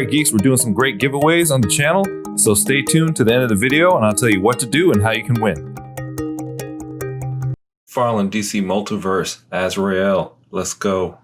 Alright geeks, we're doing some great giveaways on the channel, so stay tuned to the end of the video and I'll tell you what to do and how you can win. McFarlane DC Multiverse, Azrael, let's go.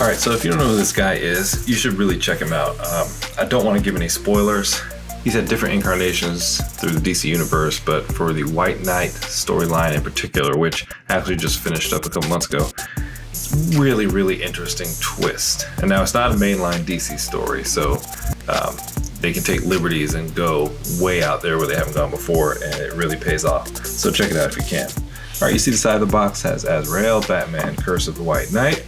Alright, so if you don't know who this guy is, you should really check him out. I don't want to give any spoilers. He's had different incarnations through the DC universe, but for the White Knight storyline in particular, which actually just finished up a couple months ago, it's really, really interesting twist. And now it's not a mainline DC story, so they can take liberties and go way out there where they haven't gone before, and it really pays off. So check it out if you can. Alright, you see the side of the box has Azrael, Batman, Curse of the White Knight.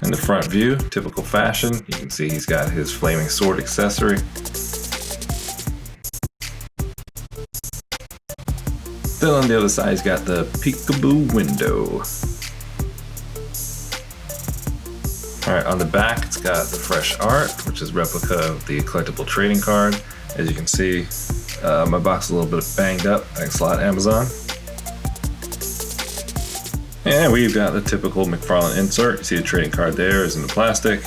In the front view, typical fashion, you can see he's got his flaming sword accessory. Then on the other side, he's got the peekaboo window. Alright, on the back, it's got the fresh art, which is replica of the collectible trading card. As you can see, my box is a little bit banged up. Thanks a lot, Amazon. And we've got the typical McFarlane insert. You see the trading card there is in the plastic.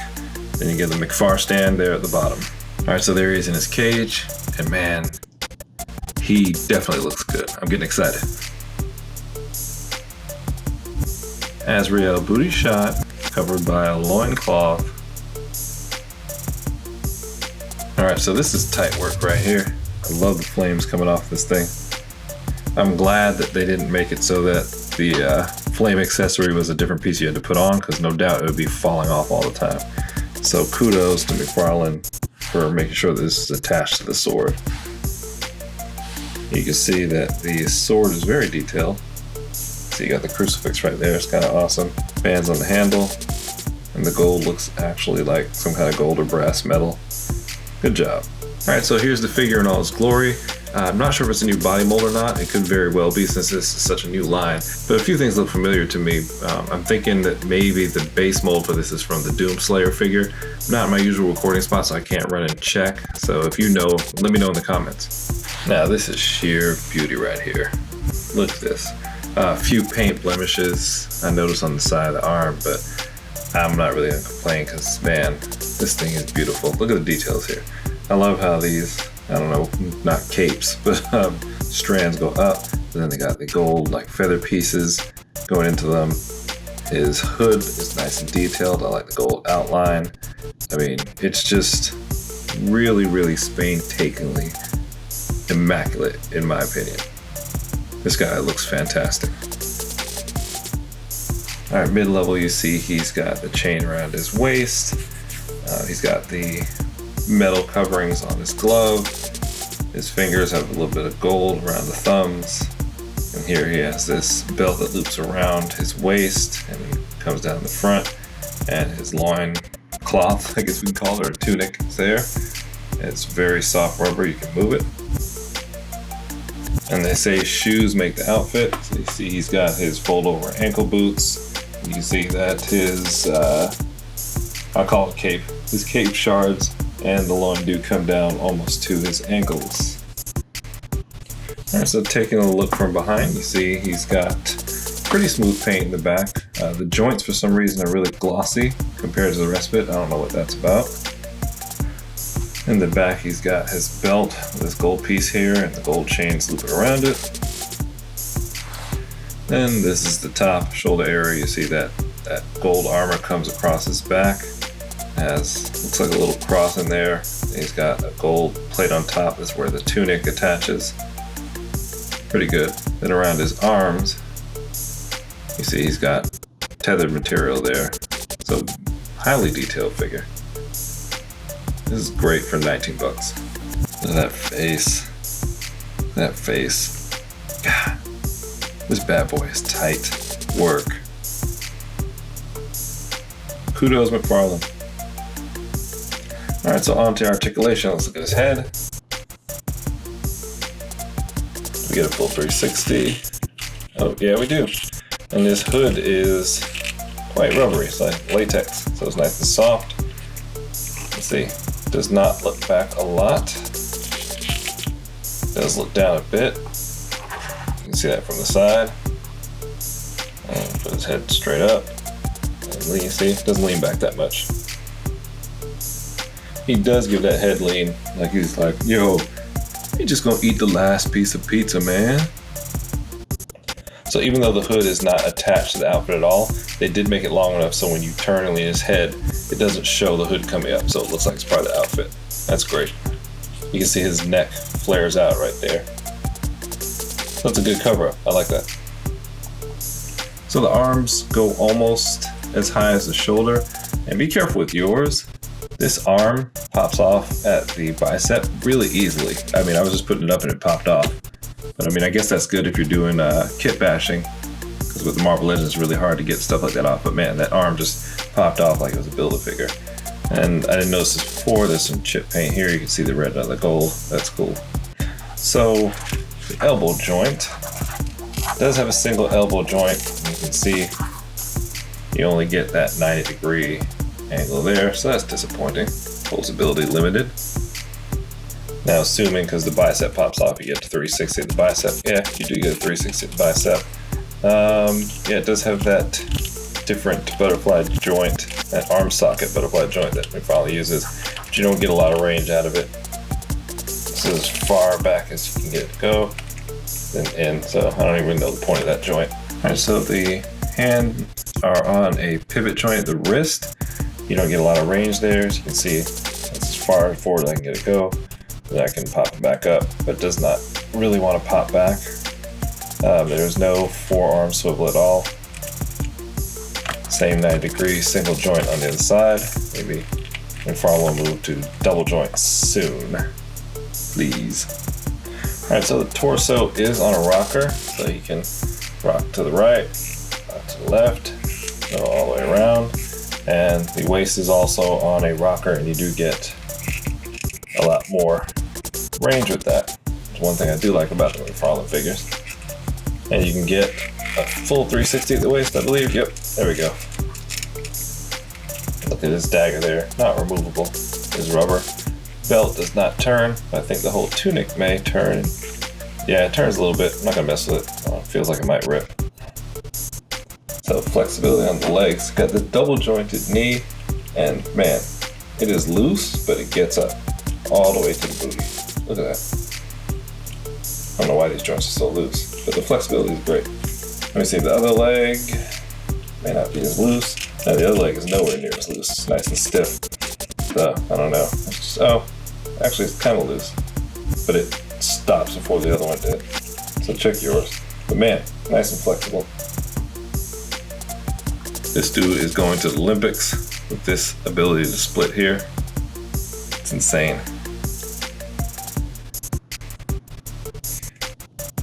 Then you get the McFar stand there at the bottom. Alright, so there he is in his cage. And man, he definitely looks good. I'm getting excited. Azrael booty shot, covered by a loincloth. Alright, so this is tight work right here. I love the flames coming off this thing. I'm glad that they didn't make it so that the flame accessory was a different piece you had to put on, because no doubt it would be falling off all the time. So kudos to McFarlane for making sure that this is attached to the sword. You can see that the sword is very detailed. So you got the crucifix right there, it's kind of awesome. Bands on the handle, and the gold looks actually like some kind of gold or brass metal. Good job. Alright, so here's the figure in all its glory. I'm not sure if it's a new body mold or not. It could very well be since this is such a new line. But a few things look familiar to me. I'm thinking that maybe the base mold for this is from the Doomslayer figure. Not my usual recording spot, so I can't run and check. So if you know, let me know in the comments. Now this is sheer beauty right here. Look at this. A few paint blemishes I noticed on the side of the arm, but I'm not really gonna complain because, man, this thing is beautiful. Look at the details here. I love how these, I don't know, not capes, but strands go up. And then they got the gold like feather pieces going into them. His hood is nice and detailed. I like the gold outline. I mean, it's just really, really painstakingly immaculate in my opinion. This guy looks fantastic. All right, mid-level you see he's got the chain around his waist. He's got the metal coverings on his glove. His fingers have a little bit of gold around the thumbs. And here he has this belt that loops around his waist and then comes down the front. And his loin cloth, I guess we can call it, or tunic, is there. It's very soft rubber, you can move it. And they say shoes make the outfit. So you see he's got his fold over ankle boots. You see that his, I'll call it cape. His cape shards and the loin do come down almost to his ankles. Alright, so taking a look from behind, you see he's got pretty smooth paint in the back. The joints for some reason are really glossy compared to the rest of it. I don't know what that's about. In the back he's got his belt with this gold piece here and the gold chains looping around it. Then this is the top shoulder area. You see that gold armor comes across his back. Looks like a little cross in there. He's got a gold plate on top. That's where the tunic attaches. Pretty good. Then around his arms, you see he's got tethered material there. So highly detailed figure. This is great for 19 bucks. Look at that face. That face. God, this bad boy is tight work. kudos McFarlane. Alright, so on to articulation. Let's look at his head. We get a full 360. Oh, yeah, we do. And this hood is quite rubbery. It's like latex, so it's nice and soft. Let's see. Does not look back a lot. Does look down a bit. You can see that from the side. And put his head straight up. And lean, see, doesn't lean back that much. He does give that head lean, like he's like, yo, you just gonna eat the last piece of pizza, man. So even though the hood is not attached to the outfit at all, they did make it long enough so when you turn and lean his head, it doesn't show the hood coming up, so it looks like it's part of the outfit. That's great. You can see his neck flares out right there. So that's a good cover up. I like that. So the arms go almost as high as the shoulder, and be careful with yours. This arm pops off at the bicep really easily. I mean, I was just putting it up and it popped off. But I mean, I guess that's good if you're doing kit bashing, because with the Marvel Legends, it's really hard to get stuff like that off. But man, that arm just popped off like it was a Build-A-Figure. And I didn't notice this before. There's some chip paint here. You can see the red and the gold. That's cool. So the elbow joint does have a single elbow joint. You can see you only get that 90-degree angle there, so that's disappointing. Posability limited. Now assuming because the bicep pops off, you get to 360 at the bicep. Yeah, you do get a 360 at the bicep. Yeah, it does have that different butterfly joint, that arm socket butterfly joint that McFarlane uses, but you don't get a lot of range out of it. This is as far back as you can get it to go, then in, so I don't even know the point of that joint. Alright, so the hand are on a pivot joint at the wrist. You don't get a lot of range there, as you can see. That's as far forward as I can get it go. Then I can pop it back up, but does not really want to pop back. There's no forearm swivel at all. Same 90-degree single joint on the other side. Maybe McFarlane will move to double joint soon, please. Alright, so the torso is on a rocker, so you can rock to the right, rock to the left, go all the way around. And the waist is also on a rocker, and you do get a lot more range with that. It's one thing I do like about the McFarlane figures. And you can get a full 360 at the waist, I believe. Yep, there we go. Look at this dagger there, not removable. It's rubber. Belt does not turn. I think the whole tunic may turn. Yeah, it turns a little bit. I'm not gonna mess with it. It feels like it might rip. So flexibility on the legs. Got the double jointed knee, and man, it is loose, but it gets up all the way to the booty. Look at that. I don't know why these joints are so loose, but the flexibility is great. Let me see, the other leg may not be as loose. Now the other leg is nowhere near as loose. It's nice and stiff. So, I don't know. Oh, actually it's kind of loose, but it stops before the other one did. So check yours. But man, nice and flexible. This dude is going to the Olympics with this ability to split here. It's insane.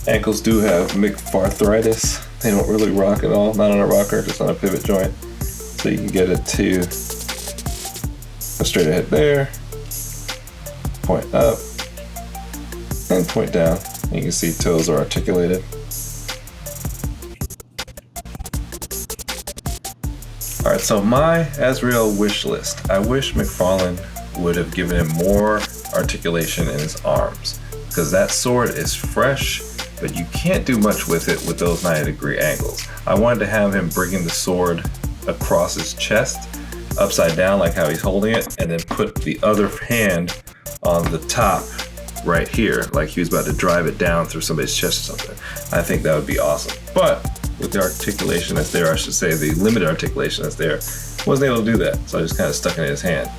Ankles do have McFarthritis. They don't really rock at all. Not on a rocker, just on a pivot joint. So you can get it to go straight ahead there, point up, and point down. You can see toes are articulated. Alright, so my Azrael wish list. I wish McFarlane would have given him more articulation in his arms, because that sword is fresh, but you can't do much with it with those 90-degree angles. I wanted to have him bringing the sword across his chest, upside down like how he's holding it, and then put the other hand on the top right here, like he was about to drive it down through somebody's chest or something. I think that would be awesome. But with the articulation that's there, I should say the limited articulation that's there, wasn't able to do that. So I just kind of stuck it in his hand.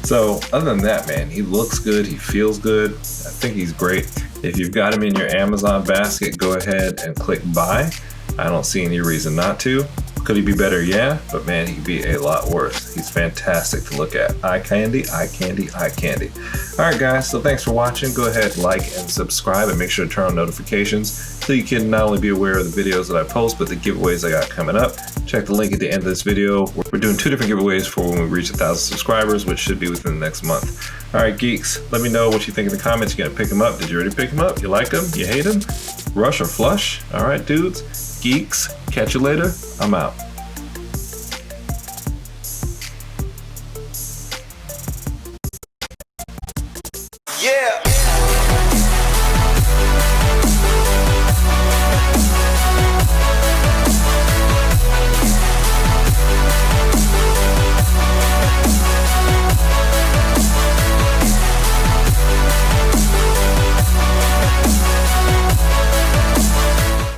So other than that, man, he looks good, he feels good. I think he's great. If you've got him in your Amazon basket, go ahead and click buy. I don't see any reason not to. Could he be better? Yeah, but man, he could be a lot worse. He's fantastic to look at. Eye candy, eye candy, eye candy. All right, guys, so thanks for watching. Go ahead, like and subscribe, and make sure to turn on notifications so you can not only be aware of the videos that I post, but the giveaways I got coming up. Check the link at the end of this video. We're doing 2 different giveaways for when we reach 1,000 subscribers, which should be within the next month. All right, geeks, let me know what you think in the comments. You gonna pick them up? Did you already pick them up? You like them? You hate them? Rush or flush? All right, dudes, geeks, catch you later. I'm out.